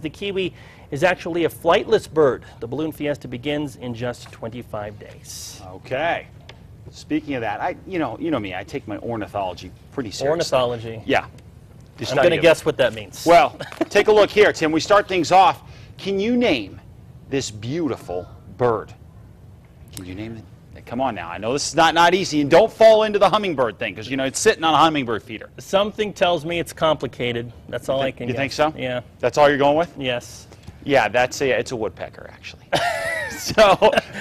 The kiwi is actually a flightless bird. The balloon fiesta begins in just 25 days. Okay. Speaking of that, you know me, I take my ornithology pretty seriously. Ornithology. Yeah. I'm going to guess what that means. Well, take a look here, Tim. We start things off. Can you name this beautiful bird? Can you name it? Come on now. I know this is not easy, and don't fall into the hummingbird thing, because, you know, it's sitting on a hummingbird feeder. Something tells me it's complicated. That's all I can guess. You think so? Yeah. That's all you're going with? Yes. Yeah, it's a woodpecker, actually. So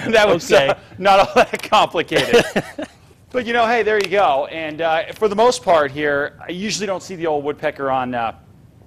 that was okay. Not all that complicated. But, you know, hey, there you go. And for the most part here, I usually don't see the old woodpecker on the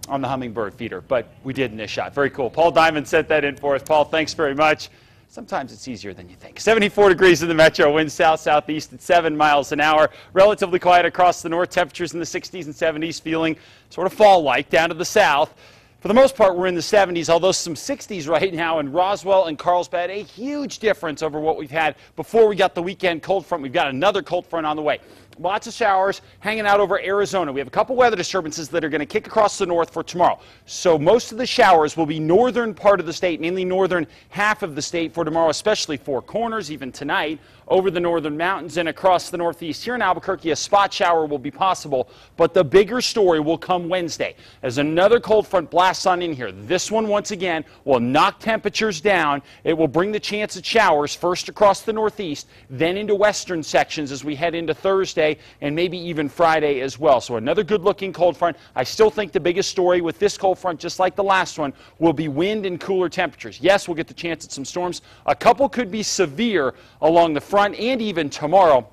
hummingbird feeder, but we did in this shot. Very cool. Paul Diamond sent that in for us. Paul, thanks very much. Sometimes it's easier than you think. 74 degrees in the metro, winds south-southeast at 7 miles an hour. Relatively quiet across the north, temperatures in the 60s and 70s, feeling sort of fall-like down to the south. For the most part, we're in the 70s, although some 60s right now in Roswell and Carlsbad. A huge difference over what we've had before we got the weekend cold front. We've got another cold front on the way. Lots of showers hanging out over Arizona. We have a couple weather disturbances that are going to kick across the north for tomorrow. So most of the showers will be northern part of the state, mainly northern half of the state for tomorrow, especially Four Corners, even tonight, over the northern mountains and across the northeast. Here in Albuquerque, a spot shower will be possible, but the bigger story will come Wednesday as another cold front blasts on in here. This one, once again, will knock temperatures down. It will bring the chance of showers first across the northeast, then into western sections as we head into Thursday and maybe even Friday as well. So another good-looking cold front. I still think the biggest story with this cold front, just like the last one, will be wind and cooler temperatures. Yes, we'll get the chance at some storms. A couple could be severe along the front and even tomorrow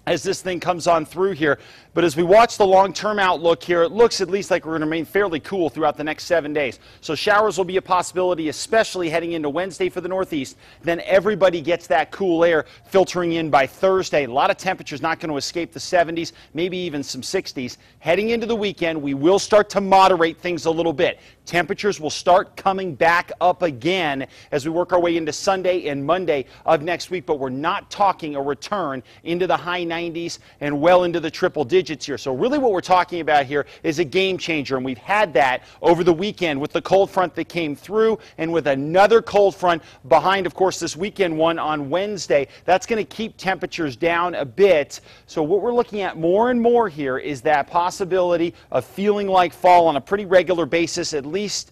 as this thing comes on through here. But as we watch the long-term outlook here, it looks at least like we're going to remain fairly cool throughout the next 7 days. So showers will be a possibility, especially heading into Wednesday for the northeast. Then everybody gets that cool air filtering in by Thursday. A lot of temperatures not going to escape the 70s, maybe even some 60s. Heading into the weekend, we will start to moderate things a little bit. Temperatures will start coming back up again as we work our way into Sunday and Monday of next week, but we're not talking a return into the high 90s and well into the triple digits here. So really what we're talking about here is a game changer, and we've had that over the weekend with the cold front that came through and with another cold front behind, of course, this weekend one on Wednesday. That's going to keep temperatures down a bit. So what we're looking at more and more here is that possibility of feeling like fall on a pretty regular basis, at least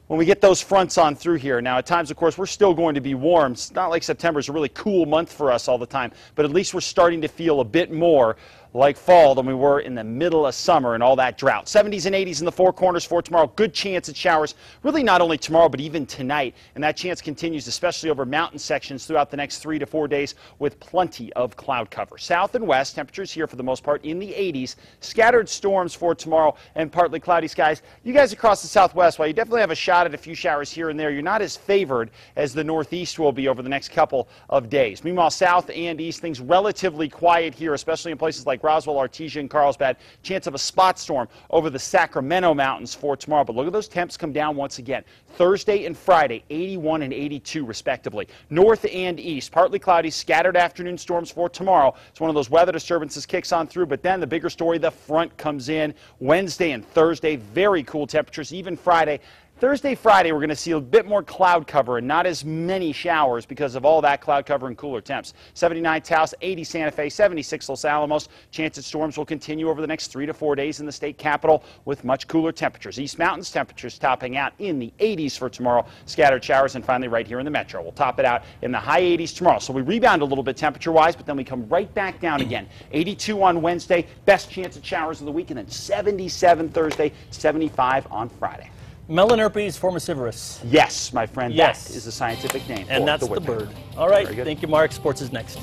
when we get those fronts on through here. Now, at times, of course, we're still going to be warm. It's not like September is a really cool month for us all the time, but at least we're starting to feel a bit more like fall than we were in the middle of summer and all that drought. 70s and 80s in the Four Corners for tomorrow. Good chance at showers, really not only tomorrow, but even tonight. And that chance continues, especially over mountain sections throughout the next 3 to 4 days with plenty of cloud cover. South and west, temperatures here for the most part in the 80s. Scattered storms for tomorrow and partly cloudy skies. You guys across the southwest, while you definitely have a shot at a few showers here and there, you're not as favored as the northeast will be over the next couple of days. Meanwhile, south and east, things relatively quiet here, especially in places like Roswell, Artesia, and Carlsbad. Chance of a spot storm over the Sacramento Mountains for tomorrow. But look at those temps come down once again. Thursday and Friday, 81 and 82 respectively. North and east, partly cloudy, scattered afternoon storms for tomorrow. It's one of those weather disturbances kicks on through, but then the bigger story, the front comes in Wednesday and Thursday. Very cool temperatures, even Friday. Thursday, Friday, we're going to see a bit more cloud cover and not as many showers because of all that cloud cover and cooler temps. 79 Taos, 80 Santa Fe, 76 Los Alamos. Chance of storms will continue over the next 3 to 4 days in the state capital with much cooler temperatures. East Mountains temperatures topping out in the 80s for tomorrow. Scattered showers, and finally right here in the metro. We'll top it out in the high 80s tomorrow. So we rebound a little bit temperature-wise, but then we come right back down again. 82 on Wednesday, best chance at showers of the week, and then 77 Thursday, 75 on Friday. Melanurpes formicivorus. Yes, my friend. Yes. That is the scientific name. And for that's the bird. All right. Thank you, Mark. Sports is next.